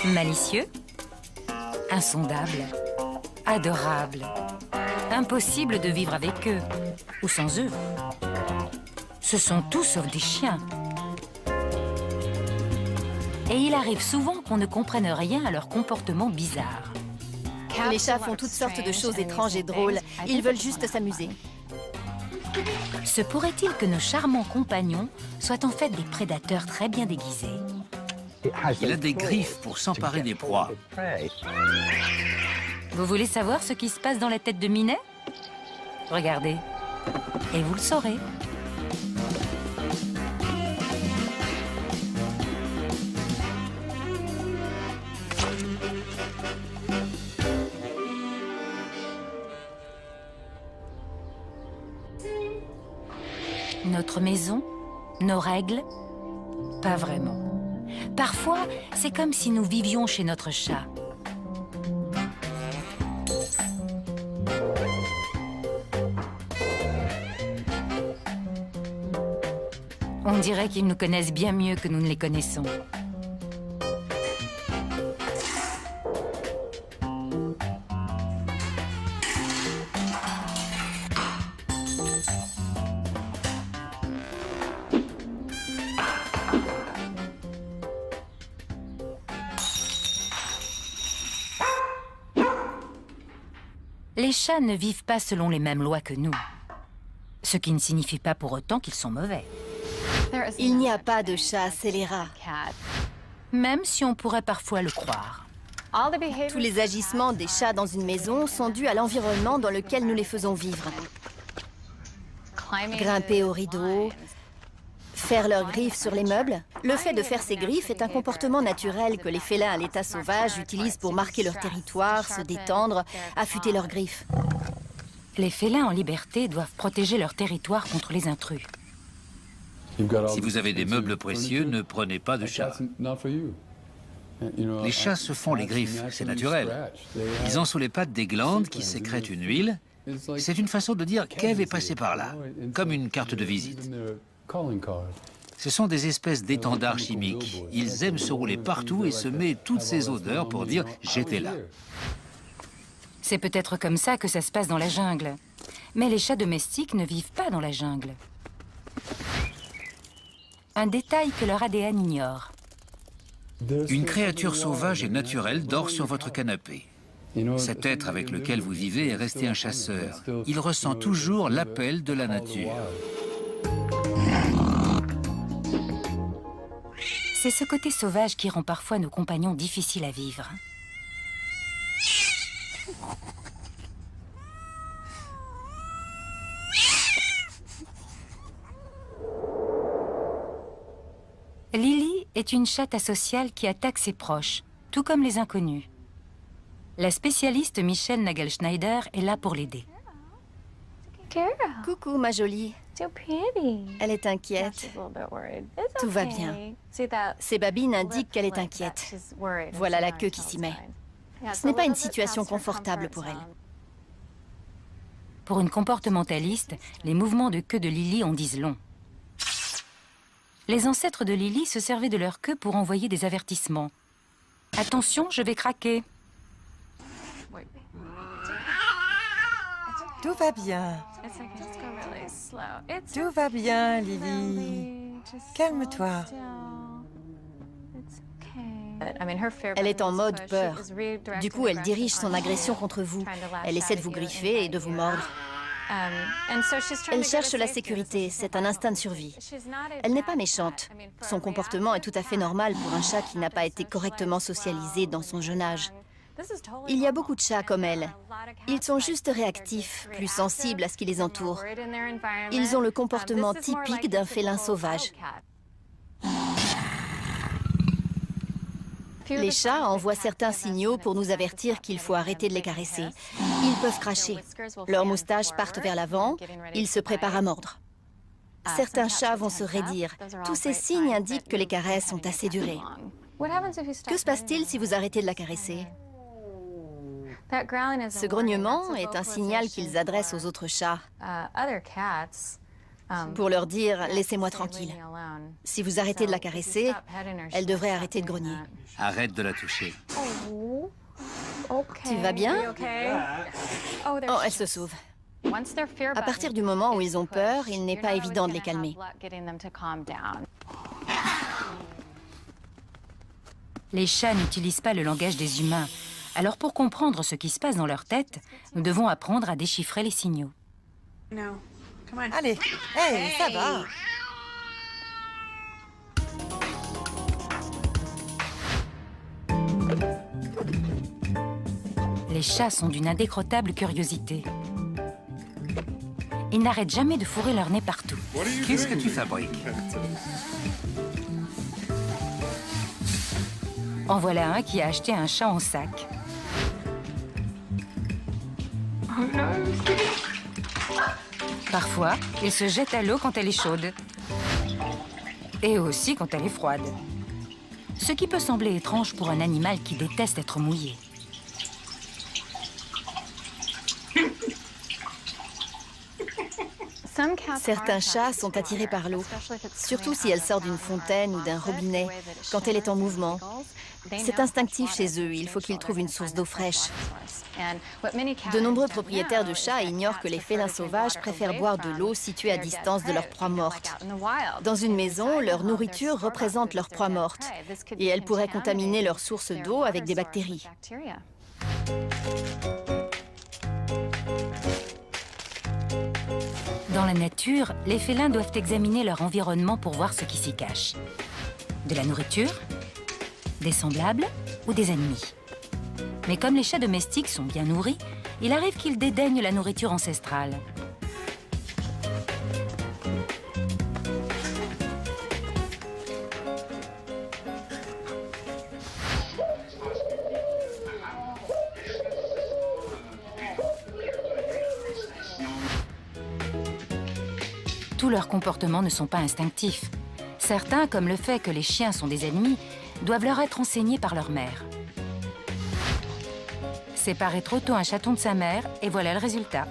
Malicieux, insondable, adorable. Impossible de vivre avec eux, ou sans eux. Ce sont tout sauf des chiens. Et il arrive souvent qu'on ne comprenne rien à leur comportement bizarre. Les chats font toutes sortes de choses étranges et drôles. Ils veulent juste s'amuser. Se pourrait-il que nos charmants compagnons soient en fait des prédateurs très bien déguisés? Il a des griffes pour s'emparer des proies. Vous voulez savoir ce qui se passe dans la tête de Minet? Regardez, et vous le saurez. Notre maison, nos règles, pas vraiment. Parfois, c'est comme si nous vivions chez notre chat. On dirait qu'ils nous connaissent bien mieux que nous ne les connaissons. Les chats ne vivent pas selon les mêmes lois que nous, ce qui ne signifie pas pour autant qu'ils sont mauvais. Il n'y a pas de chat scélérat. Même si on pourrait parfois le croire. Tous les agissements des chats dans une maison sont dus à l'environnement dans lequel nous les faisons vivre. Grimper aux rideaux, faire leurs griffes sur les meubles. Le fait de faire ces griffes est un comportement naturel que les félins à l'état sauvage utilisent pour marquer leur territoire, se détendre, affûter leurs griffes. Les félins en liberté doivent protéger leur territoire contre les intrus. Si vous avez des meubles précieux, ne prenez pas de chat. Les chats se font les griffes, c'est naturel. Ils ont sous les pattes des glandes qui sécrètent une huile. C'est une façon de dire qu'Ève est passée par là, comme une carte de visite. Ce sont des espèces d'étendards chimiques. Ils aiment se rouler partout et semer toutes ces odeurs pour dire « j'étais là ». C'est peut-être comme ça que ça se passe dans la jungle. Mais les chats domestiques ne vivent pas dans la jungle. Un détail que leur ADN ignore. Une créature sauvage et naturelle dort sur votre canapé. Cet être avec lequel vous vivez est resté un chasseur. Il ressent toujours l'appel de la nature. C'est ce côté sauvage qui rend parfois nos compagnons difficiles à vivre. Lily est une chatte asociale qui attaque ses proches, tout comme les inconnus. La spécialiste Michelle Nagelschneider est là pour l'aider. Coucou, ma jolie. Elle est inquiète. Tout va bien. Ses babines indiquent qu'elle est inquiète. Voilà la queue qui s'y met. Ce n'est pas une situation confortable pour elle. Pour une comportementaliste, les mouvements de queue de Lily en disent long. Les ancêtres de Lily se servaient de leur queue pour envoyer des avertissements. Attention, je vais craquer. Tout va bien. Tout va bien, Lily. Calme-toi. Elle est en mode peur. Du coup, elle dirige son agression contre vous. Elle essaie de vous griffer et de vous mordre. Elle cherche la sécurité, c'est un instinct de survie. Elle n'est pas méchante. Son comportement est tout à fait normal pour un chat qui n'a pas été correctement socialisé dans son jeune âge. Il y a beaucoup de chats comme elle. Ils sont juste réactifs, plus sensibles à ce qui les entoure. Ils ont le comportement typique d'un félin sauvage. Les chats envoient certains signaux pour nous avertir qu'il faut arrêter de les caresser. Ils peuvent cracher. Leurs moustaches partent vers l'avant. Ils se préparent à mordre. Certains chats vont se raidir. Tous ces signes indiquent que les caresses ont assez duré. Que se passe-t-il si vous arrêtez de la caresser? Ce grognement est un signal qu'ils adressent aux autres chats. pour leur dire « laissez-moi tranquille ». Si vous arrêtez de la caresser, elle devrait arrêter de grogner. Arrête de la toucher. Tu vas bien? Oh, elle se sauve. À partir du moment où ils ont peur, il n'est pas évident de les calmer. Les chats n'utilisent pas le langage des humains. Alors pour comprendre ce qui se passe dans leur tête, nous devons apprendre à déchiffrer les signaux. Allez, hey, ça va. Les chats sont d'une indécrottable curiosité. Ils n'arrêtent jamais de fourrer leur nez partout. Qu'est-ce que tu fabriques? En voilà un qui a acheté un chat en sac. Parfois, il se jette à l'eau quand elle est chaude. Et aussi quand elle est froide. Ce qui peut sembler étrange pour un animal qui déteste être mouillé. Certains chats sont attirés par l'eau, surtout si elle sort d'une fontaine ou d'un robinet, quand elle est en mouvement. C'est instinctif chez eux, il faut qu'ils trouvent une source d'eau fraîche. De nombreux propriétaires de chats ignorent que les félins sauvages préfèrent boire de l'eau située à distance de leur proie morte. Dans une maison, leur nourriture représente leur proie morte, et elle pourrait contaminer leur source d'eau avec des bactéries. Dans la nature, les félins doivent examiner leur environnement pour voir ce qui s'y cache. De la nourriture, des semblables ou des ennemis. Mais comme les chats domestiques sont bien nourris, il arrive qu'ils dédaignent la nourriture ancestrale. Tous leurs comportements ne sont pas instinctifs. Certains, comme le fait que les chiens sont des ennemis, doivent leur être enseignés par leur mère. Séparer trop tôt un chaton de sa mère, et voilà le résultat.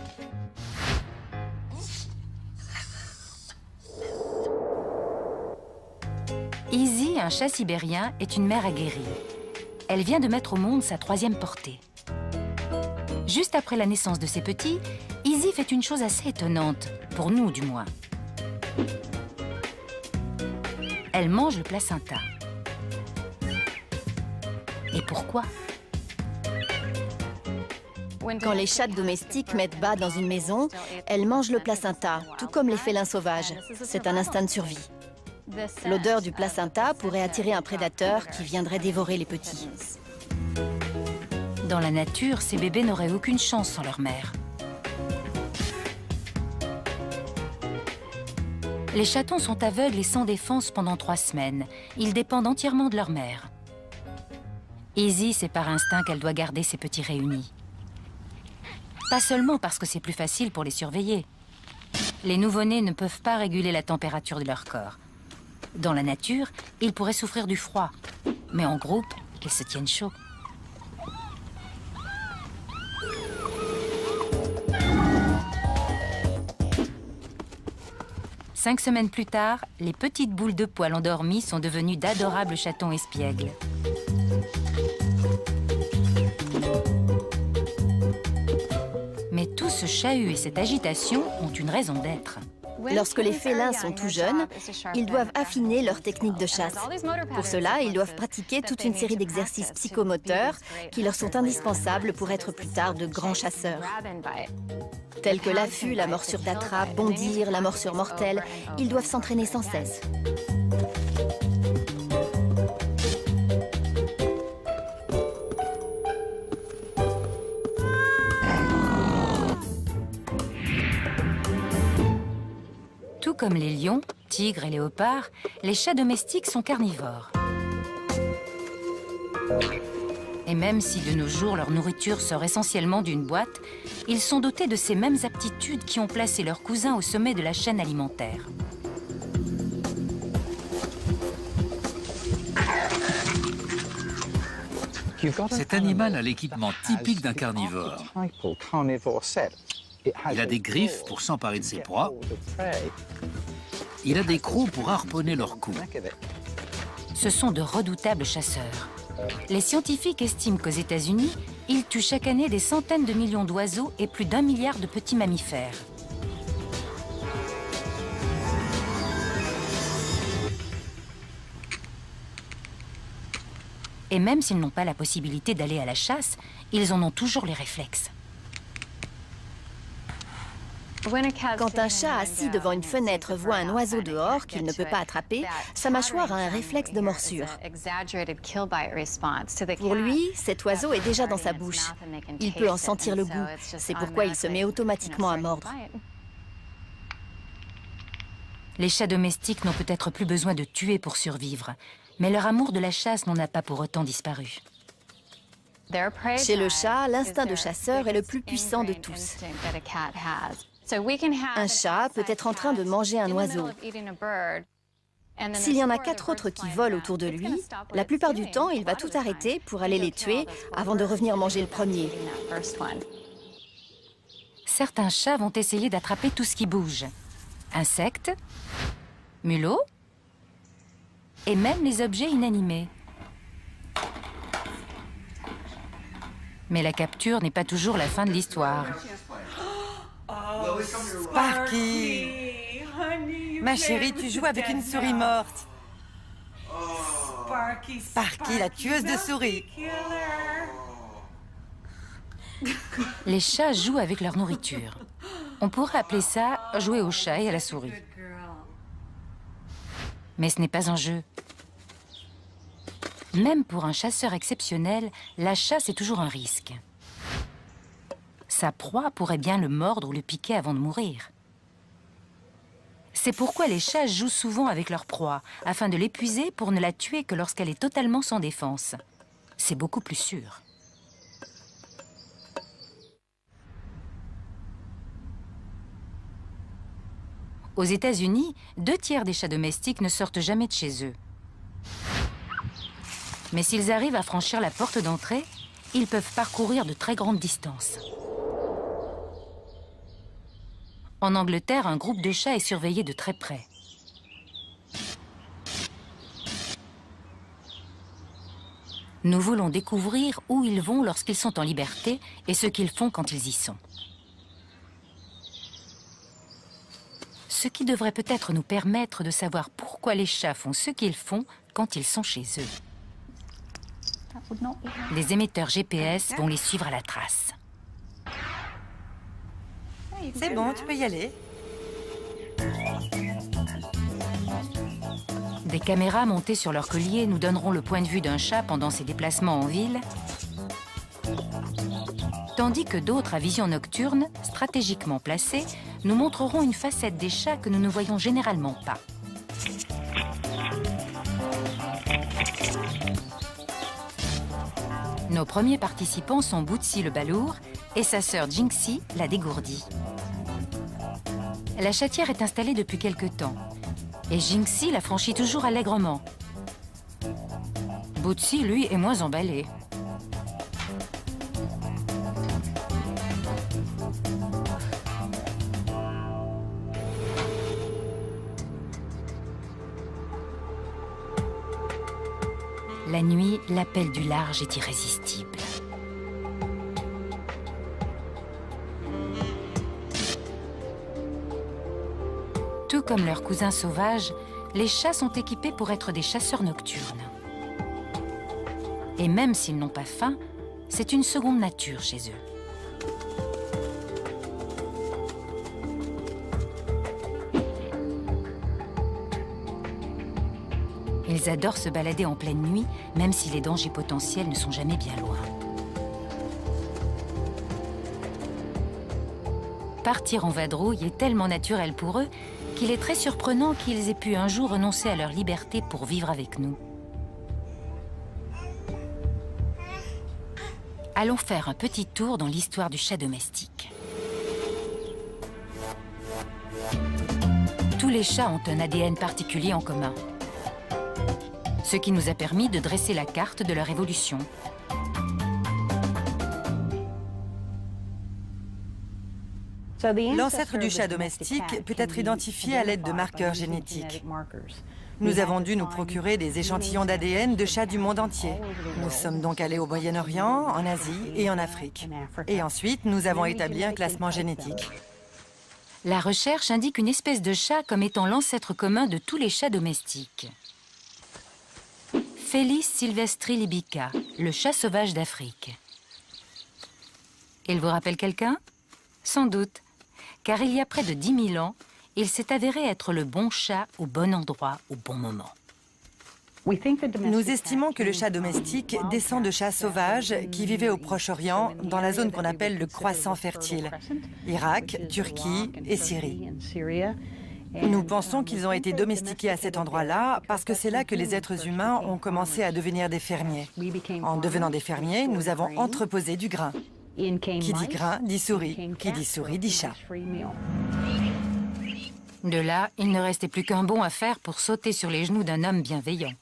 Izzy, un chat sibérien, est une mère aguerrie. Elle vient de mettre au monde sa 3e portée. Juste après la naissance de ses petits, Izzy fait une chose assez étonnante, pour nous du moins. Elle mange le placenta. Et pourquoi? Quand les chats domestiques mettent bas dans une maison, elles mangent le placenta, tout comme les félins sauvages. C'est un instinct de survie. L'odeur du placenta pourrait attirer un prédateur qui viendrait dévorer les petits. Dans la nature, ces bébés n'auraient aucune chance sans leur mère. Les chatons sont aveugles et sans défense pendant 3 semaines. Ils dépendent entièrement de leur mère. Izzy sait par instinct qu'elle doit garder ses petits réunis. Pas seulement parce que c'est plus facile pour les surveiller. Les nouveau-nés ne peuvent pas réguler la température de leur corps. Dans la nature, ils pourraient souffrir du froid. Mais en groupe, ils se tiennent chaud. Cinq semaines plus tard, les petites boules de poils endormies sont devenues d'adorables chatons espiègles. Mais tout ce chahut et cette agitation ont une raison d'être. Lorsque les félins sont tout jeunes, ils doivent affiner leur technique de chasse. Pour cela, ils doivent pratiquer toute une série d'exercices psychomoteurs qui leur sont indispensables pour être plus tard de grands chasseurs. Tels que l'affût, la morsure d'attrape, bondir, la morsure mortelle, ils doivent s'entraîner sans cesse. Tout comme les lions, tigres et léopards, les chats domestiques sont carnivores. Et même si de nos jours leur nourriture sort essentiellement d'une boîte, ils sont dotés de ces mêmes aptitudes qui ont placé leurs cousins au sommet de la chaîne alimentaire. Cet animal a l'équipement typique d'un carnivore. Il a des griffes pour s'emparer de ses proies. Il a des crocs pour harponner leur cou. Ce sont de redoutables chasseurs. Les scientifiques estiment qu'aux États-Unis, ils tuent chaque année des centaines de millions d'oiseaux et plus d'1 milliard de petits mammifères. Et même s'ils n'ont pas la possibilité d'aller à la chasse, ils en ont toujours les réflexes. Quand un chat assis devant une fenêtre voit un oiseau dehors qu'il ne peut pas attraper, sa mâchoire a un réflexe de morsure. Pour lui, cet oiseau est déjà dans sa bouche. Il peut en sentir le goût. C'est pourquoi il se met automatiquement à mordre. Les chats domestiques n'ont peut-être plus besoin de tuer pour survivre, mais leur amour de la chasse n'en a pas pour autant disparu. Chez le chat, l'instinct de chasseur est le plus puissant de tous. Un chat peut être en train de manger un oiseau. S'il y en a 4 autres qui volent autour de lui, la plupart du temps, il va tout arrêter pour aller les tuer avant de revenir manger le premier. Certains chats vont essayer d'attraper tout ce qui bouge. Insectes, mulots et même les objets inanimés. Mais la capture n'est pas toujours la fin de l'histoire. Sparky! Ma chérie, tu joues avec une souris morte. Sparky, la tueuse de souris. Les chats jouent avec leur nourriture. On pourrait appeler ça jouer au chat et à la souris. Mais ce n'est pas un jeu. Même pour un chasseur exceptionnel, la chasse est toujours un risque. Sa proie pourrait bien le mordre ou le piquer avant de mourir. C'est pourquoi les chats jouent souvent avec leur proie, afin de l'épuiser pour ne la tuer que lorsqu'elle est totalement sans défense. C'est beaucoup plus sûr. Aux États-Unis, 2 tiers des chats domestiques ne sortent jamais de chez eux. Mais s'ils arrivent à franchir la porte d'entrée, ils peuvent parcourir de très grandes distances. En Angleterre, un groupe de chats est surveillé de très près. Nous voulons découvrir où ils vont lorsqu'ils sont en liberté et ce qu'ils font quand ils y sont. Ce qui devrait peut-être nous permettre de savoir pourquoi les chats font ce qu'ils font quand ils sont chez eux. Les émetteurs GPS vont les suivre à la trace. C'est bon, tu peux y aller. Des caméras montées sur leur collier nous donneront le point de vue d'un chat pendant ses déplacements en ville, tandis que d'autres à vision nocturne, stratégiquement placées, nous montreront une facette des chats que nous ne voyons généralement pas. Nos premiers participants sont Bootsy le balourd et sa sœur Jinxie la dégourdie. La chatière est installée depuis quelque temps et Jinxie la franchit toujours allègrement. Bootsy, lui, est moins emballé. La nuit, l'appel du large est irrésistible. Tout comme leurs cousins sauvages, les chats sont équipés pour être des chasseurs nocturnes. Et même s'ils n'ont pas faim, c'est une seconde nature chez eux. Ils adorent se balader en pleine nuit, même si les dangers potentiels ne sont jamais bien loin. Partir en vadrouille est tellement naturel pour eux qu'il est très surprenant qu'ils aient pu un jour renoncer à leur liberté pour vivre avec nous. Allons faire un petit tour dans l'histoire du chat domestique. Tous les chats ont un ADN particulier en commun, ce qui nous a permis de dresser la carte de leur évolution. L'ancêtre du chat domestique peut être identifié à l'aide de marqueurs génétiques. Nous avons dû nous procurer des échantillons d'ADN de chats du monde entier. Nous sommes donc allés au Moyen-Orient, en Asie et en Afrique. Et ensuite, nous avons établi un classement génétique. La recherche indique une espèce de chat comme étant l'ancêtre commun de tous les chats domestiques. Felis sylvestri libica, le chat sauvage d'Afrique. Il vous rappelle quelqu'un? Sans doute, car il y a près de 10 000 ans, il s'est avéré être le bon chat au bon endroit au bon moment. Nous estimons que le chat domestique descend de chats sauvages qui vivaient au Proche-Orient, dans la zone qu'on appelle le croissant fertile, Irak, Turquie et Syrie. Nous pensons qu'ils ont été domestiqués à cet endroit-là parce que c'est là que les êtres humains ont commencé à devenir des fermiers. En devenant des fermiers, nous avons entreposé du grain. Qui dit grain, dit souris. Qui dit souris, dit chat. De là, il ne restait plus qu'un bond à faire pour sauter sur les genoux d'un homme bienveillant.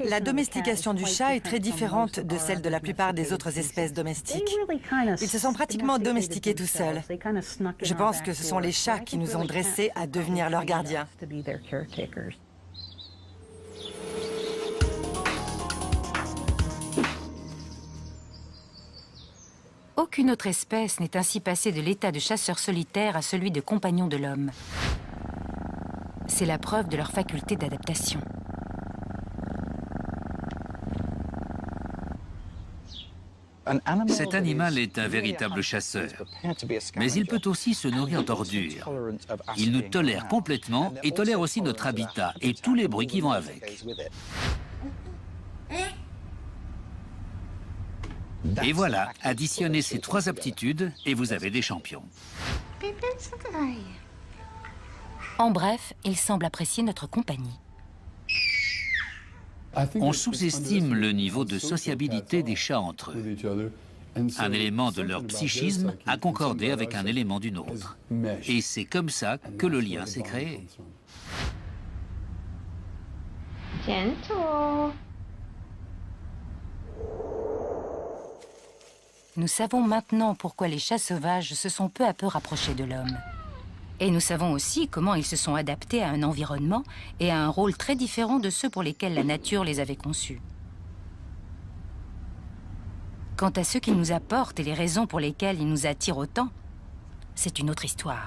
La domestication du chat est très différente de celle de la plupart des autres espèces domestiques. Ils se sont pratiquement domestiqués tout seuls. Je pense que ce sont les chats qui nous ont dressés à devenir leurs gardiens. Aucune autre espèce n'est ainsi passée de l'état de chasseur solitaire à celui de compagnon de l'homme. C'est la preuve de leur faculté d'adaptation. Cet animal est un véritable chasseur, mais il peut aussi se nourrir d'ordures. Il nous tolère complètement et tolère aussi notre habitat et tous les bruits qui vont avec. Et voilà, additionnez ces 3 aptitudes et vous avez des champions. En bref, il semble apprécier notre compagnie. On sous-estime le niveau de sociabilité des chats entre eux. Un élément de leur psychisme a concordé avec un élément du nôtre. Et c'est comme ça que le lien s'est créé. Nous savons maintenant pourquoi les chats sauvages se sont peu à peu rapprochés de l'homme. Et nous savons aussi comment ils se sont adaptés à un environnement et à un rôle très différent de ceux pour lesquels la nature les avait conçus. Quant à ceux qu'ils nous apportent et les raisons pour lesquelles ils nous attirent autant, c'est une autre histoire.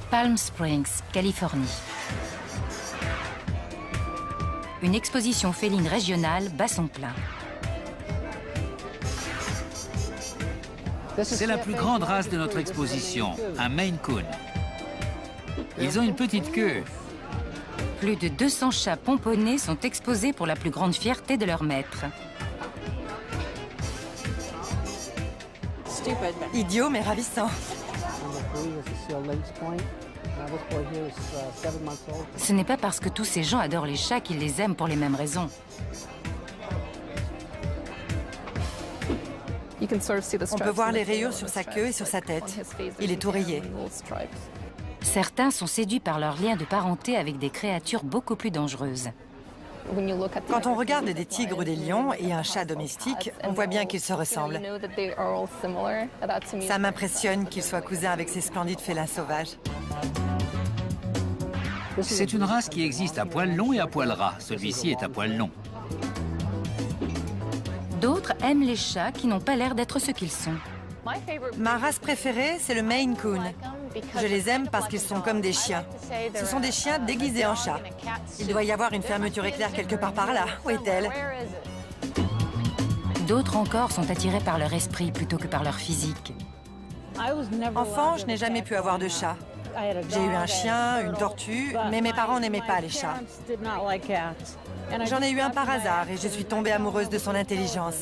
Palm Springs, Californie. Une exposition féline régionale bat son plein. C'est la plus grande race de notre exposition, un Maine Coon. Ils ont une petite queue. Plus de 200 chats pomponnés sont exposés pour la plus grande fierté de leur maître. Idiot mais ravissant. Ce n'est pas parce que tous ces gens adorent les chats qu'ils les aiment pour les mêmes raisons. On peut voir les rayures sur sa queue et sur sa tête. Il est tout rayé. Certains sont séduits par leur lien de parenté avec des créatures beaucoup plus dangereuses. Quand on regarde des tigres ou des lions et un chat domestique, on voit bien qu'ils se ressemblent. Ça m'impressionne qu'ils soient cousins avec ces splendides félins sauvages. C'est une race qui existe à poil long et à poil ras. Celui-ci est à poil long. D'autres aiment les chats qui n'ont pas l'air d'être ce qu'ils sont. Ma race préférée, c'est le Maine Coon. Je les aime parce qu'ils sont comme des chiens. Ce sont des chiens déguisés en chats. Il doit y avoir une fermeture éclair quelque part par là. Où est-elle? D'autres encore sont attirés par leur esprit plutôt que par leur physique. Enfant, je n'ai jamais pu avoir de chat. J'ai eu un chien, une tortue, mais mes parents n'aimaient pas les chats. J'en ai eu un par hasard et je suis tombée amoureuse de son intelligence.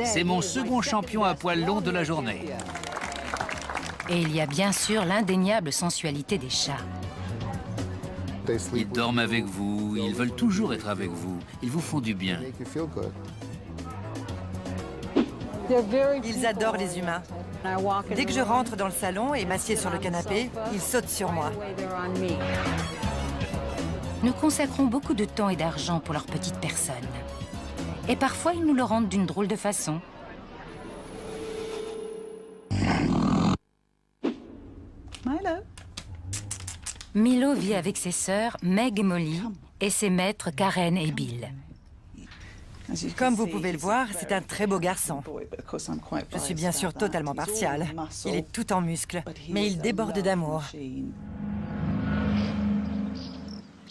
C'est mon second champion à poil long de la journée. Et il y a bien sûr l'indéniable sensualité des chats. Ils dorment avec vous, ils veulent toujours être avec vous. Ils vous font du bien. Ils adorent les humains. Dès que je rentre dans le salon et m'assieds sur le canapé, ils sautent sur moi. Nous consacrons beaucoup de temps et d'argent pour leur petite personne. Et parfois, ils nous le rendent d'une drôle de façon. Milo vit avec ses sœurs Meg et Molly et ses maîtres Karen et Bill. Comme vous pouvez le voir, c'est un très beau garçon. Je suis bien sûr totalement partiale. Il est tout en muscles, mais il déborde d'amour.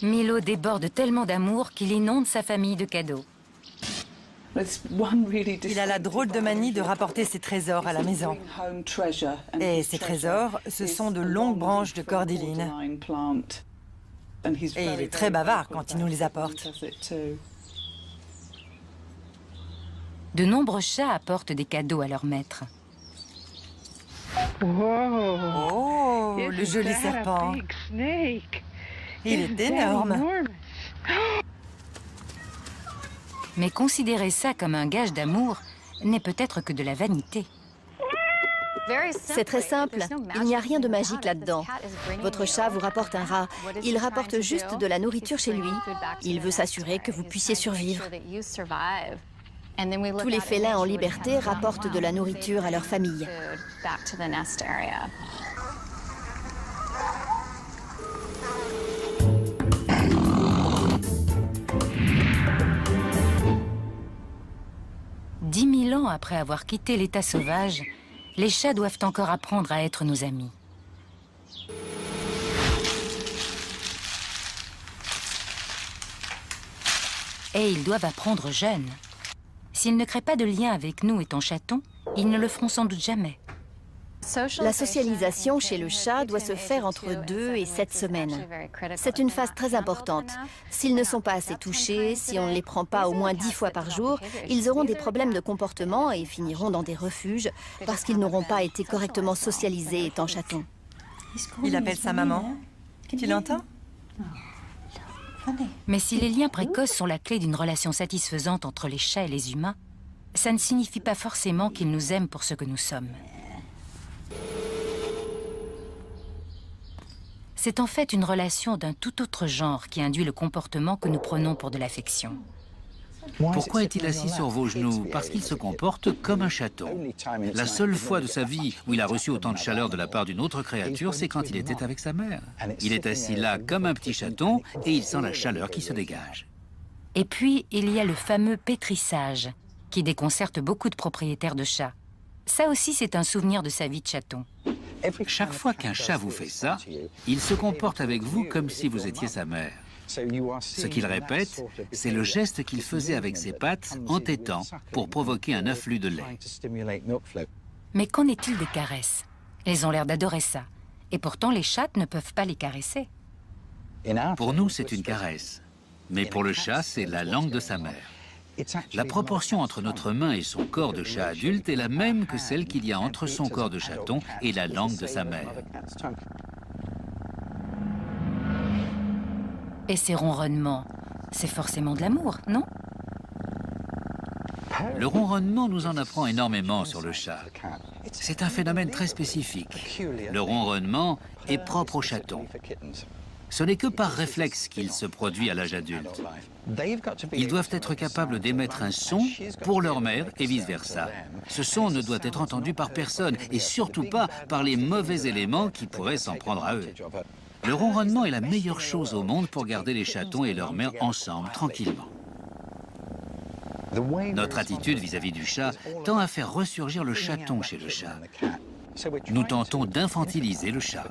Milo déborde tellement d'amour qu'il inonde sa famille de cadeaux. Il a la drôle de manie de rapporter ses trésors à la maison. Et ces trésors, ce sont de longues branches de cordyline. Et il est très bavard quand il nous les apporte. De nombreux chats apportent des cadeaux à leur maître. Oh, le joli serpent. Il est énorme. Mais considérer ça comme un gage d'amour n'est peut-être que de la vanité. C'est très simple, il n'y a rien de magique là-dedans. Votre chat vous rapporte un rat, il rapporte juste de la nourriture chez lui. Il veut s'assurer que vous puissiez survivre. Tous les félins en liberté rapportent de la nourriture à leur famille. Dix 10 000 ans après avoir quitté l'état sauvage, les chats doivent encore apprendre à être nos amis. Et ils doivent apprendre jeunes. S'ils ne créent pas de lien avec nous étant chatons, ils ne le feront sans doute jamais. La socialisation chez le chat doit se faire entre 2 et 7 semaines. C'est une phase très importante. S'ils ne sont pas assez touchés, si on ne les prend pas au moins 10 fois par jour, ils auront des problèmes de comportement et finiront dans des refuges parce qu'ils n'auront pas été correctement socialisés étant chatons. Il appelle sa maman. Tu l'entends? Mais si les liens précoces sont la clé d'une relation satisfaisante entre les chats et les humains, ça ne signifie pas forcément qu'ils nous aiment pour ce que nous sommes. C'est en fait une relation d'un tout autre genre qui induit le comportement que nous prenons pour de l'affection. Pourquoi est-il assis sur vos genoux? Parce qu'il se comporte comme un chaton. La seule fois de sa vie où il a reçu autant de chaleur de la part d'une autre créature, c'est quand il était avec sa mère. Il est assis là comme un petit chaton et il sent la chaleur qui se dégage. Et puis, il y a le fameux pétrissage, qui déconcerte beaucoup de propriétaires de chats. Ça aussi, c'est un souvenir de sa vie de chaton. Chaque fois qu'un chat vous fait ça, il se comporte avec vous comme si vous étiez sa mère. Ce qu'il répète, c'est le geste qu'il faisait avec ses pattes en tétant pour provoquer un afflux de lait. Mais qu'en est-il des caresses? Ils ont l'air d'adorer ça. Et pourtant, les chattes ne peuvent pas les caresser. Pour nous, c'est une caresse. Mais pour le chat, c'est la langue de sa mère. La proportion entre notre main et son corps de chat adulte est la même que celle qu'il y a entre son corps de chaton et la langue de sa mère. Et ces ronronnements, c'est forcément de l'amour, non? Le ronronnement nous en apprend énormément sur le chat. C'est un phénomène très spécifique. Le ronronnement est propre au chaton. Ce n'est que par réflexe qu'il se produit à l'âge adulte. Ils doivent être capables d'émettre un son pour leur mère et vice-versa. Ce son ne doit être entendu par personne et surtout pas par les mauvais éléments qui pourraient s'en prendre à eux. Le ronronnement est la meilleure chose au monde pour garder les chatons et leur mère ensemble, tranquillement. Notre attitude vis-à-vis du chat tend à faire ressurgir le chaton chez le chat. Nous tentons d'infantiliser le chat.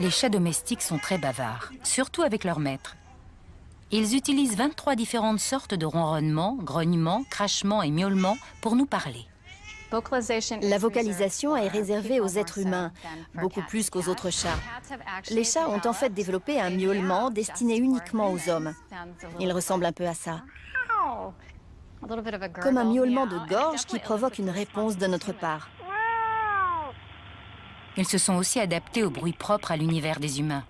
Les chats domestiques sont très bavards, surtout avec leur maître. Ils utilisent 23 différentes sortes de ronronnements, grognements, crachements et miaulements pour nous parler. La vocalisation est réservée aux êtres humains, beaucoup plus qu'aux autres chats. Les chats ont en fait développé un miaulement destiné uniquement aux hommes. Il ressemble un peu à ça. Comme un miaulement de gorge qui provoque une réponse de notre part. Ils se sont aussi adaptés aux bruits propres à l'univers des humains.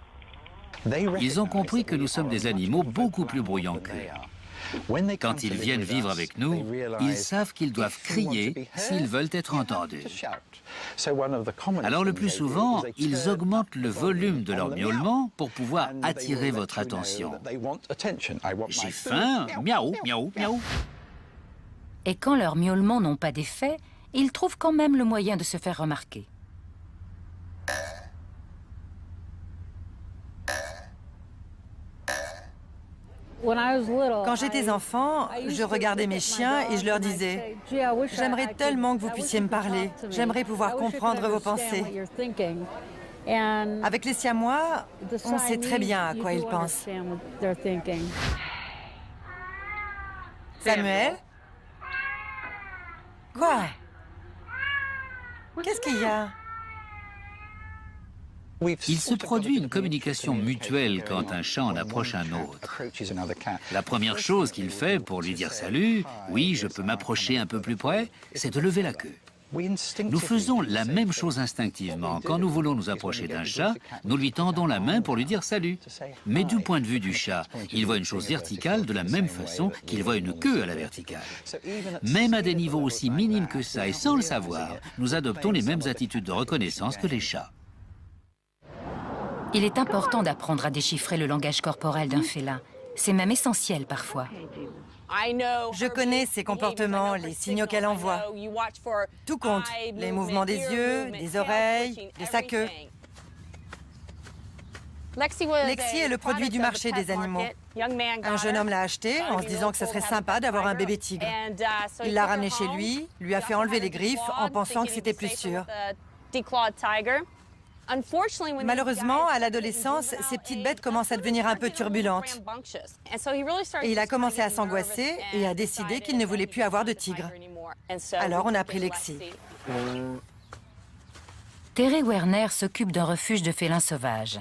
Ils ont compris que nous sommes des animaux beaucoup plus bruyants qu'eux. Quand ils viennent vivre avec nous, ils savent qu'ils doivent crier s'ils veulent être entendus. Alors le plus souvent, ils augmentent le volume de leur miaulement pour pouvoir attirer votre attention. J'ai faim, miaou, miaou, miaou. Et quand leurs miaulements n'ont pas d'effet, ils trouvent quand même le moyen de se faire remarquer. Quand j'étais enfant, je regardais mes chiens et je leur disais « J'aimerais tellement que vous puissiez me parler. J'aimerais pouvoir comprendre vos pensées. » Avec les Siamois, on sait très bien à quoi ils pensent. Samuel? Quoi? Qu'est-ce qu'il y a? Il se produit une communication mutuelle quand un chat en approche un autre. La première chose qu'il fait pour lui dire salut, oui, je peux m'approcher un peu plus près, c'est de lever la queue. Nous faisons la même chose instinctivement. Quand nous voulons nous approcher d'un chat, nous lui tendons la main pour lui dire salut. Mais du point de vue du chat, il voit une chose verticale de la même façon qu'il voit une queue à la verticale. Même à des niveaux aussi minimes que ça et sans le savoir, nous adoptons les mêmes attitudes de reconnaissance que les chats. Il est important d'apprendre à déchiffrer le langage corporel d'un félin. C'est même essentiel parfois. Je connais ses comportements, les signaux qu'elle envoie. Tout compte, les mouvements des yeux, des oreilles, de sa queue. Lexi est le produit du marché des animaux. Un jeune homme l'a acheté en se disant que ce serait sympa d'avoir un bébé tigre. Il l'a ramené chez lui a fait enlever les griffes en pensant que c'était plus sûr. Malheureusement, à l'adolescence, ces petites bêtes commencent à devenir un peu turbulentes. Et il a commencé à s'angoisser et a décidé qu'il ne voulait plus avoir de tigre. Alors on a pris Lexi. Terry Werner s'occupe d'un refuge de félins sauvages.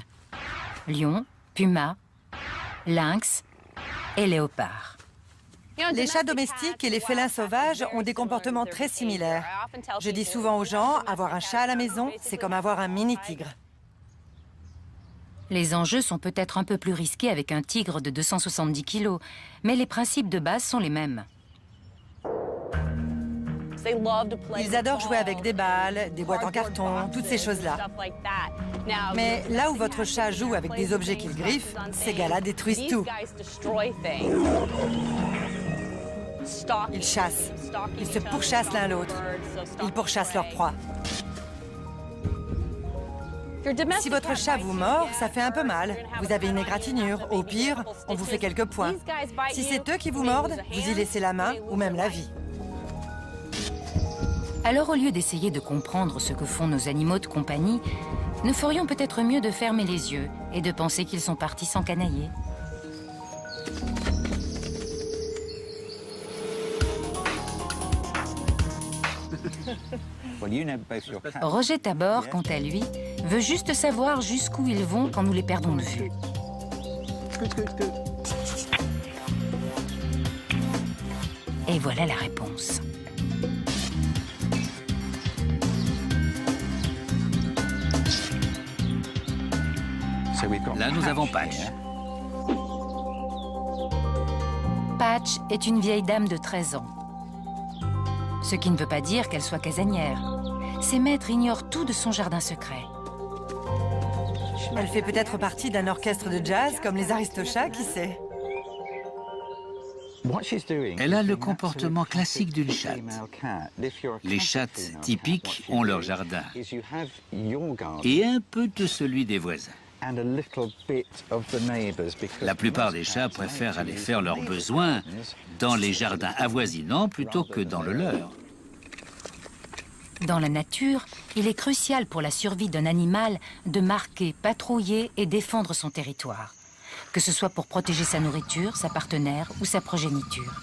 Lions, pumas, lynx et léopards. Les chats domestiques et les félins sauvages ont des comportements très similaires. Je dis souvent aux gens, avoir un chat à la maison, c'est comme avoir un mini-tigre. Les enjeux sont peut-être un peu plus risqués avec un tigre de 270 kg, mais les principes de base sont les mêmes. Ils adorent jouer avec des balles, des boîtes en carton, toutes ces choses-là. Mais là où votre chat joue avec des objets qu'il griffe, ces gars-là détruisent tout. Ils chassent. Ils se pourchassent l'un l'autre. Ils pourchassent leur proie. Si votre chat vous mord, ça fait un peu mal. Vous avez une égratignure. Au pire, on vous fait quelques points. Si c'est eux qui vous mordent, vous y laissez la main ou même la vie. Alors au lieu d'essayer de comprendre ce que font nos animaux de compagnie, nous ferions peut-être mieux de fermer les yeux et de penser qu'ils sont partis s'encanailler. Roger Tabor, quant à lui, veut juste savoir jusqu'où ils vont quand nous les perdons de vue. Et voilà la réponse. Là, nous avons Patch. Patch est une vieille dame de 13 ans. Ce qui ne veut pas dire qu'elle soit casanière. Ses maîtres ignorent tout de son jardin secret. Elle fait peut-être partie d'un orchestre de jazz comme les Aristochats, qui sait? Elle a le comportement classique d'une chatte. Les chattes typiques ont leur jardin et un peu de celui des voisins. La plupart des chats préfèrent aller faire leurs besoins dans les jardins avoisinants plutôt que dans le leur. Dans la nature, il est crucial pour la survie d'un animal de marquer, patrouiller et défendre son territoire, que ce soit pour protéger sa nourriture, sa partenaire ou sa progéniture.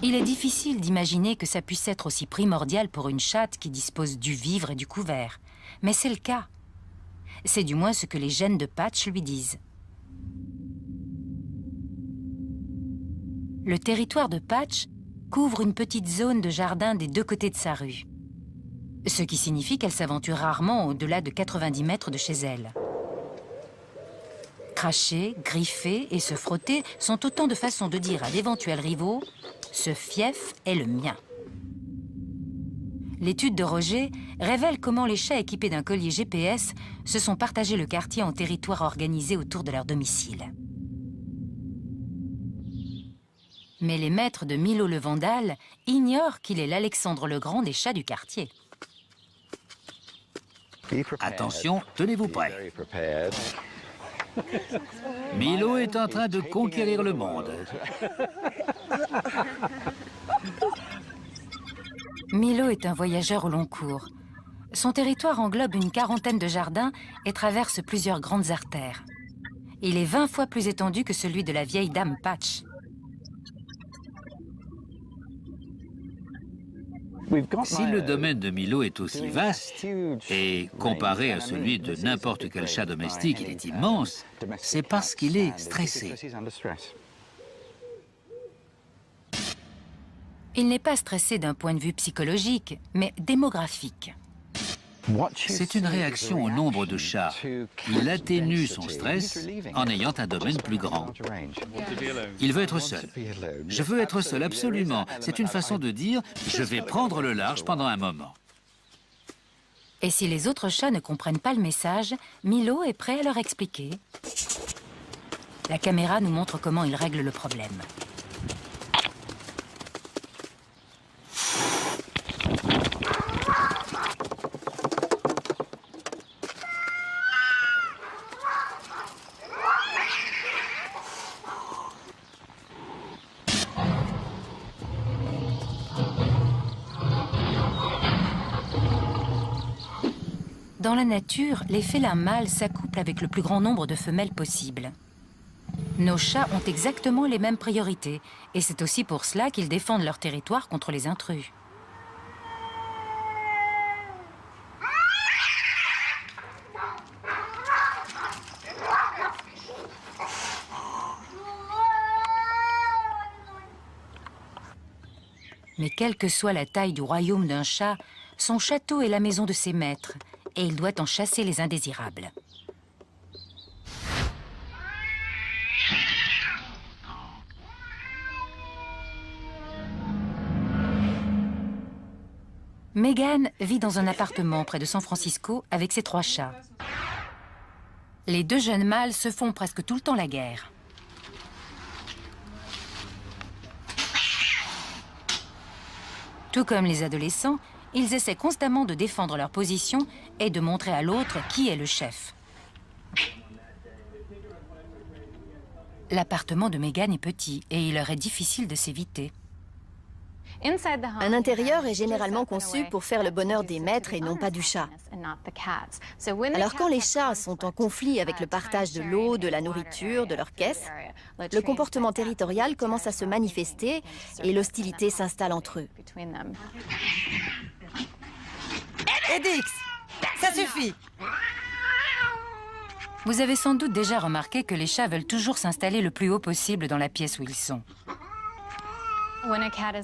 Il est difficile d'imaginer que ça puisse être aussi primordial pour une chatte qui dispose du vivre et du couvert. Mais c'est le cas. C'est du moins ce que les gènes de Patch lui disent. Le territoire de Patch couvre une petite zone de jardin des deux côtés de sa rue. Ce qui signifie qu'elle s'aventure rarement au-delà de 90 mètres de chez elle. Cracher, griffer et se frotter sont autant de façons de dire à d'éventuels rivaux « ce fief est le mien ». L'étude de Roger révèle comment les chats équipés d'un collier GPS se sont partagés le quartier en territoires organisés autour de leur domicile. Mais les maîtres de Milo le Vandale ignorent qu'il est l'Alexandre le Grand des chats du quartier. Attention, tenez-vous prêts. Milo est en train de conquérir le monde. Milo est un voyageur au long cours. Son territoire englobe une quarantaine de jardins et traverse plusieurs grandes artères. Il est 20 fois plus étendu que celui de la vieille dame Patch. Si le domaine de Milo est aussi vaste, et comparé à celui de n'importe quel chat domestique, il est immense, c'est parce qu'il est stressé. Il n'est pas stressé d'un point de vue psychologique, mais démographique. C'est une réaction au nombre de chats. Il atténue son stress en ayant un domaine plus grand. Il veut être seul. Je veux être seul, absolument. C'est une façon de dire « je vais prendre le large pendant un moment ». Et si les autres chats ne comprennent pas le message, Milo est prêt à leur expliquer. La caméra nous montre comment il règle le problème. Dans la nature, les félins mâles s'accouplent avec le plus grand nombre de femelles possible. Nos chats ont exactement les mêmes priorités, et c'est aussi pour cela qu'ils défendent leur territoire contre les intrus. Mais quelle que soit la taille du royaume d'un chat, son château est la maison de ses maîtres, et il doit en chasser les indésirables. Megan vit dans un appartement près de San Francisco avec ses 3 chats. Les 2 jeunes mâles se font presque tout le temps la guerre. Tout comme les adolescents, ils essaient constamment de défendre leur position et de montrer à l'autre qui est le chef. L'appartement de Megan est petit et il leur est difficile de s'éviter. Un intérieur est généralement conçu pour faire le bonheur des maîtres et non pas du chat. Alors quand les chats sont en conflit avec le partage de l'eau, de la nourriture, de leur caisse, le comportement territorial commence à se manifester et l'hostilité s'installe entre eux. Edix, ça suffit! Vous avez sans doute déjà remarqué que les chats veulent toujours s'installer le plus haut possible dans la pièce où ils sont.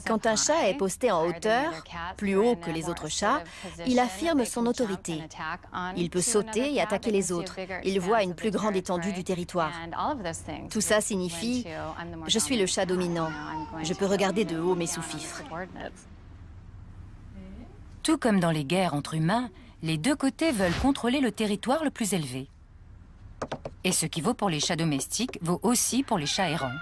Quand un chat est posté en hauteur, plus haut que les autres chats, il affirme son autorité. Il peut sauter et attaquer les autres. Il voit une plus grande étendue du territoire. Tout ça signifie « je suis le chat dominant, je peux regarder de haut mes sous-fifres ». Tout comme dans les guerres entre humains, les 2 côtés veulent contrôler le territoire le plus élevé. Et ce qui vaut pour les chats domestiques vaut aussi pour les chats errants.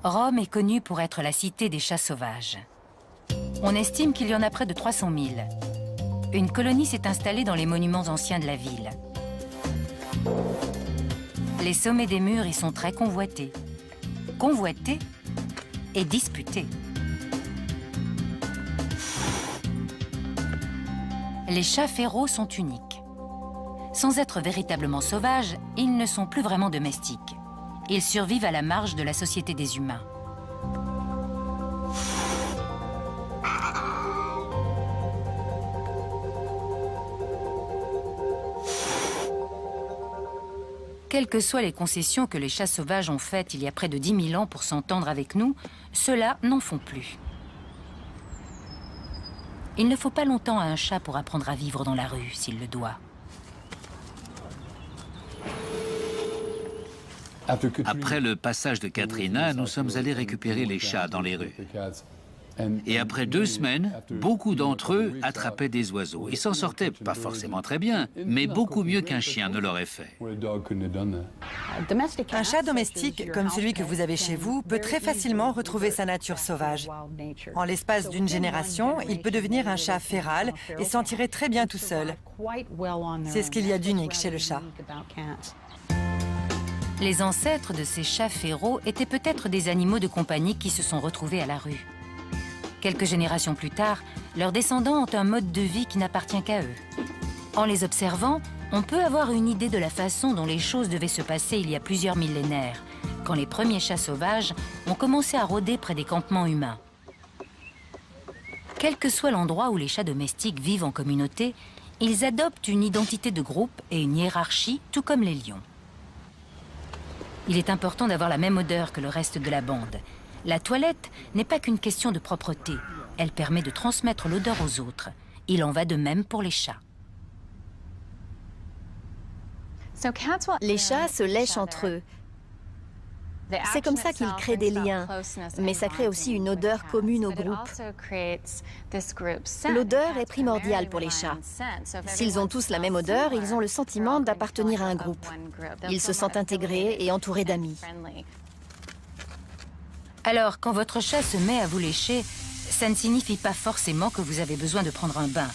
Rome est connue pour être la cité des chats sauvages. On estime qu'il y en a près de 300 000. Une colonie s'est installée dans les monuments anciens de la ville. Les sommets des murs y sont très convoités. Convoités et disputés. Les chats férods sont uniques. Sans être véritablement sauvages, ils ne sont plus vraiment domestiques. Ils survivent à la marge de la société des humains. Quelles que soient les concessions que les chats sauvages ont faites il y a près de 10 000 ans pour s'entendre avec nous, ceux-là n'en font plus. Il ne faut pas longtemps à un chat pour apprendre à vivre dans la rue, s'il le doit. Après le passage de Katrina, nous sommes allés récupérer les chats dans les rues. Et après 2 semaines, beaucoup d'entre eux attrapaient des oiseaux et s'en sortaient pas forcément très bien, mais beaucoup mieux qu'un chien ne l'aurait fait. Un chat domestique, comme celui que vous avez chez vous, peut très facilement retrouver sa nature sauvage. En l'espace d'une génération, il peut devenir un chat féral et s'en tirer très bien tout seul. C'est ce qu'il y a d'unique chez le chat. Les ancêtres de ces chats féraux étaient peut-être des animaux de compagnie qui se sont retrouvés à la rue. Quelques générations plus tard, leurs descendants ont un mode de vie qui n'appartient qu'à eux. En les observant, on peut avoir une idée de la façon dont les choses devaient se passer il y a plusieurs millénaires, quand les premiers chats sauvages ont commencé à rôder près des campements humains. Quel que soit l'endroit où les chats domestiques vivent en communauté, ils adoptent une identité de groupe et une hiérarchie, tout comme les lions. Il est important d'avoir la même odeur que le reste de la bande. La toilette n'est pas qu'une question de propreté. Elle permet de transmettre l'odeur aux autres. Il en va de même pour les chats. Les chats se lèchent entre eux. C'est comme ça qu'ils créent des liens, mais ça crée aussi une odeur commune au groupe. L'odeur est primordiale pour les chats. S'ils ont tous la même odeur, ils ont le sentiment d'appartenir à un groupe. Ils se sentent intégrés et entourés d'amis. Alors, quand votre chat se met à vous lécher, ça ne signifie pas forcément que vous avez besoin de prendre un bain.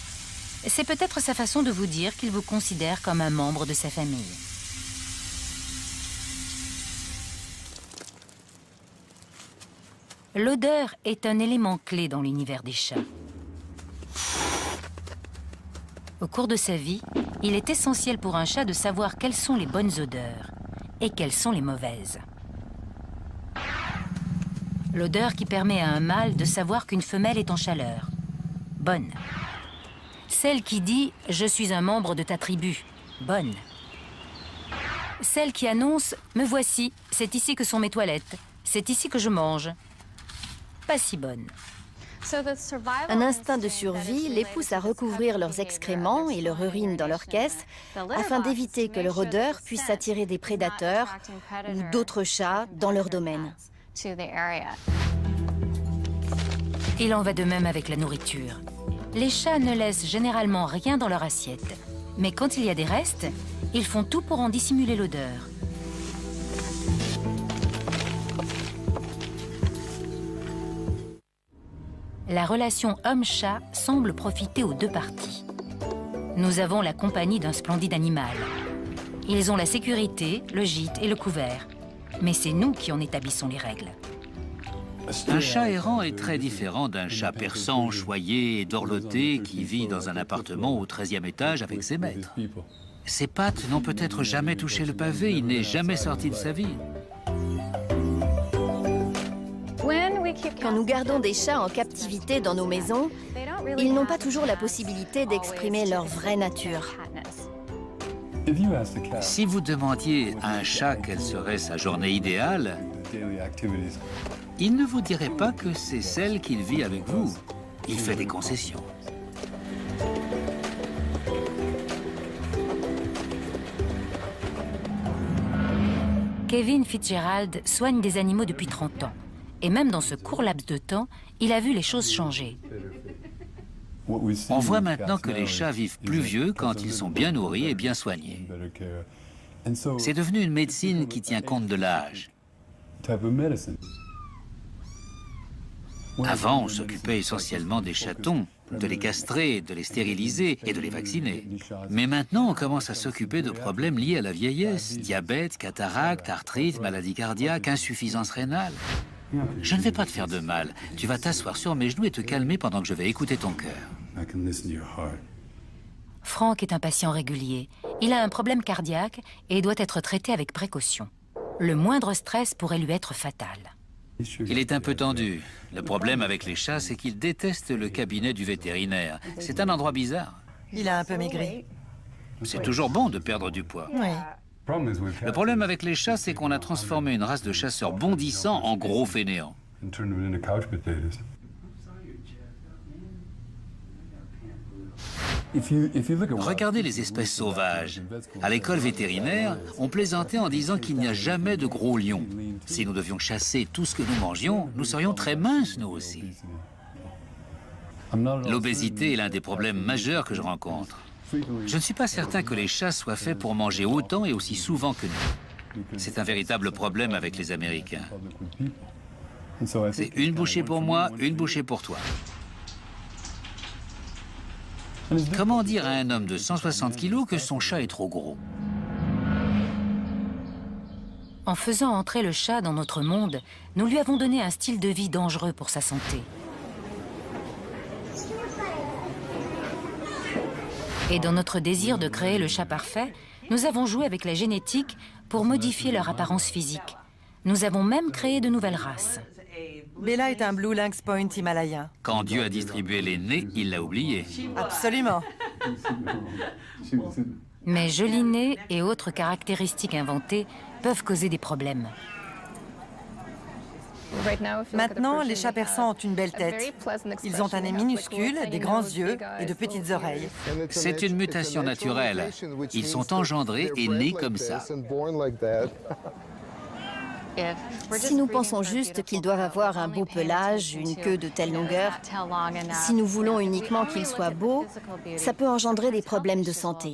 C'est peut-être sa façon de vous dire qu'il vous considère comme un membre de sa famille. L'odeur est un élément clé dans l'univers des chats. Au cours de sa vie, il est essentiel pour un chat de savoir quelles sont les bonnes odeurs et quelles sont les mauvaises. L'odeur qui permet à un mâle de savoir qu'une femelle est en chaleur. Bonne. Celle qui dit « Je suis un membre de ta tribu ». Bonne. Celle qui annonce « Me voici, c'est ici que sont mes toilettes, c'est ici que je mange ». Pas si bonne. Un instinct de survie les pousse à recouvrir leurs excréments et leur urine dans leur caisse afin d'éviter que leur odeur puisse attirer des prédateurs ou d'autres chats dans leur domaine. Il en va de même avec la nourriture. Les chats ne laissent généralement rien dans leur assiette. Mais quand il y a des restes, ils font tout pour en dissimuler l'odeur. La relation homme-chat semble profiter aux deux parties. Nous avons la compagnie d'un splendide animal. Ils ont la sécurité, le gîte et le couvert. Mais c'est nous qui en établissons les règles. Un chat errant est très différent d'un chat persan, choyé et dorloté qui vit dans un appartement au 13e étage avec ses maîtres. Ses pattes n'ont peut-être jamais touché le pavé, il n'est jamais sorti de sa vie. Quand nous gardons des chats en captivité dans nos maisons, ils n'ont pas toujours la possibilité d'exprimer leur vraie nature. Si vous demandiez à un chat quelle serait sa journée idéale, il ne vous dirait pas que c'est celle qu'il vit avec vous. Il fait des concessions. Kevin Fitzgerald soigne des animaux depuis 30 ans. Et même dans ce court laps de temps, il a vu les choses changer. On voit maintenant que les chats vivent plus vieux quand ils sont bien nourris et bien soignés. C'est devenu une médecine qui tient compte de l'âge. Avant, on s'occupait essentiellement des chatons, de les castrer, de les stériliser et de les vacciner. Mais maintenant, on commence à s'occuper de problèmes liés à la vieillesse, diabète, cataracte, arthrite, maladie cardiaque, insuffisance rénale. Je ne vais pas te faire de mal. Tu vas t'asseoir sur mes genoux et te calmer pendant que je vais écouter ton cœur. Frank est un patient régulier. Il a un problème cardiaque et doit être traité avec précaution. Le moindre stress pourrait lui être fatal. Il est un peu tendu. Le problème avec les chats, c'est qu'ils détestent le cabinet du vétérinaire. C'est un endroit bizarre. Il a un peu maigri. C'est toujours bon de perdre du poids. Oui. Le problème avec les chats, c'est qu'on a transformé une race de chasseurs bondissants en gros fainéants. Regardez les espèces sauvages. À l'école vétérinaire, on plaisantait en disant qu'il n'y a jamais de gros lions. Si nous devions chasser tout ce que nous mangions, nous serions très minces, nous aussi. L'obésité est l'un des problèmes majeurs que je rencontre. Je ne suis pas certain que les chats soient faits pour manger autant et aussi souvent que nous. C'est un véritable problème avec les Américains. C'est une bouchée pour moi, une bouchée pour toi. Comment dire à un homme de 160 kilos que son chat est trop gros? En faisant entrer le chat dans notre monde, nous lui avons donné un style de vie dangereux pour sa santé. Et dans notre désir de créer le chat parfait, nous avons joué avec la génétique pour modifier leur apparence physique. Nous avons même créé de nouvelles races. Bella est un Blue Lynx Point himalayen. Quand Dieu a distribué les nez, il l'a oublié. Absolument. Mais joli nez et autres caractéristiques inventées peuvent causer des problèmes. Maintenant, les chats persans ont une belle tête. Ils ont un nez minuscule, des grands yeux et de petites oreilles. C'est une mutation naturelle. Ils sont engendrés et nés comme ça. Si nous pensons juste qu'ils doivent avoir un beau pelage, une queue de telle longueur, si nous voulons uniquement qu'ils soient beaux, ça peut engendrer des problèmes de santé.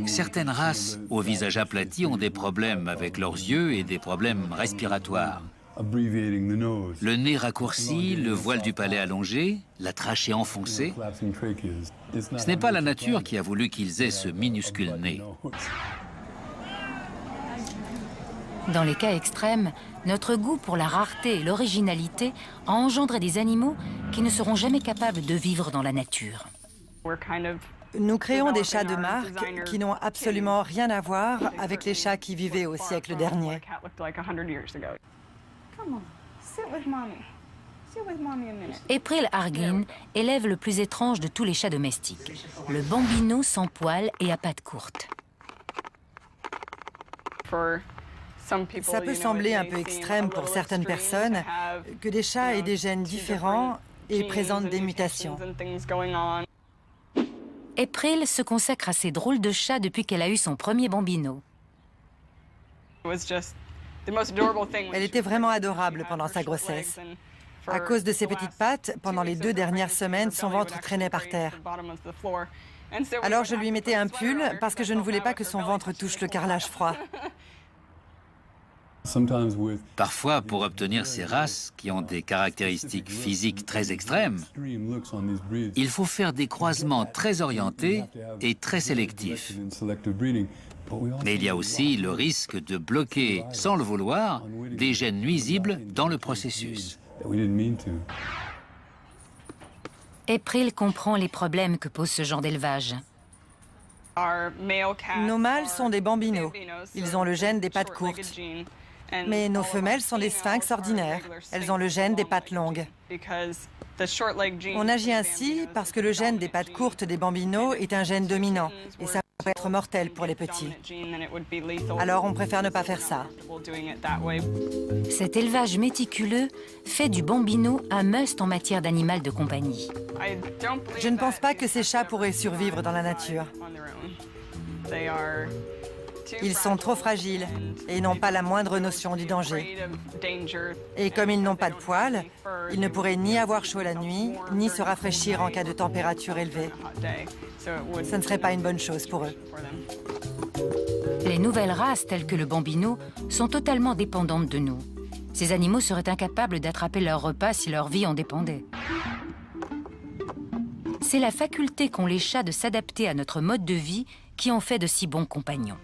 Certaines races au visage aplati ont des problèmes avec leurs yeux et des problèmes respiratoires. Le nez raccourci, le voile du palais allongé, la trachée enfoncée. Ce n'est pas la nature qui a voulu qu'ils aient ce minuscule nez. Dans les cas extrêmes, notre goût pour la rareté et l'originalité a engendré des animaux qui ne seront jamais capables de vivre dans la nature. Nous créons des chats de marque qui n'ont absolument rien à voir avec les chats qui vivaient au siècle dernier. April Hargin élève le plus étrange de tous les chats domestiques, le bambino sans poils et à pattes courtes. Ça peut sembler un peu extrême pour certaines personnes que des chats aient des gènes différents et présentent des mutations. April se consacre à ces drôles de chats depuis qu'elle a eu son premier bambino. Elle était vraiment adorable pendant sa grossesse. À cause de ses petites pattes, pendant les 2 dernières semaines, son ventre traînait par terre. Alors je lui mettais un pull parce que je ne voulais pas que son ventre touche le carrelage froid. Parfois, pour obtenir ces races qui ont des caractéristiques physiques très extrêmes, il faut faire des croisements très orientés et très sélectifs. Mais il y a aussi le risque de bloquer, sans le vouloir, des gènes nuisibles dans le processus. April comprend les problèmes que pose ce genre d'élevage. Nos mâles sont des bambinos. Ils ont le gène des pattes courtes. Mais nos femelles sont des sphinx ordinaires. Elles ont le gène des pattes longues. On agit ainsi parce que le gène des pattes courtes des bambinos est un gène dominant et ça peut être mortel pour les petits. Alors on préfère ne pas faire ça. Cet élevage méticuleux fait du bambino un must en matière d'animal de compagnie. Je ne pense pas que ces chats pourraient survivre dans la nature. Ils sont trop fragiles et n'ont pas la moindre notion du danger. Et comme ils n'ont pas de poils, ils ne pourraient ni avoir chaud la nuit, ni se rafraîchir en cas de température élevée. Ce ne serait pas une bonne chose pour eux. Les nouvelles races, telles que le bambino, sont totalement dépendantes de nous. Ces animaux seraient incapables d'attraper leur repas si leur vie en dépendait. C'est la faculté qu'ont les chats de s'adapter à notre mode de vie qui en fait de si bons compagnons.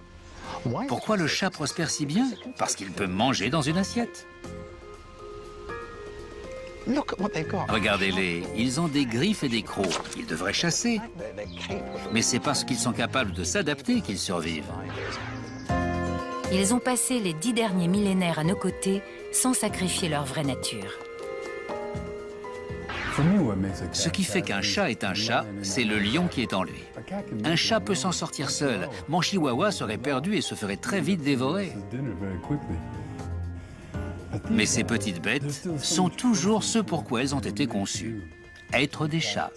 Pourquoi le chat prospère si bien? Parce qu'il peut manger dans une assiette. Regardez-les, ils ont des griffes et des crocs. Ils devraient chasser. Mais c'est parce qu'ils sont capables de s'adapter qu'ils survivent. Ils ont passé les 10 derniers millénaires à nos côtés sans sacrifier leur vraie nature. Ce qui fait qu'un chat est un chat, c'est le lion qui est en lui. Un chat peut s'en sortir seul. Mon chihuahua serait perdu et se ferait très vite dévorer. Mais ces petites bêtes sont toujours ce pour quoi elles ont été conçues. Être des chats.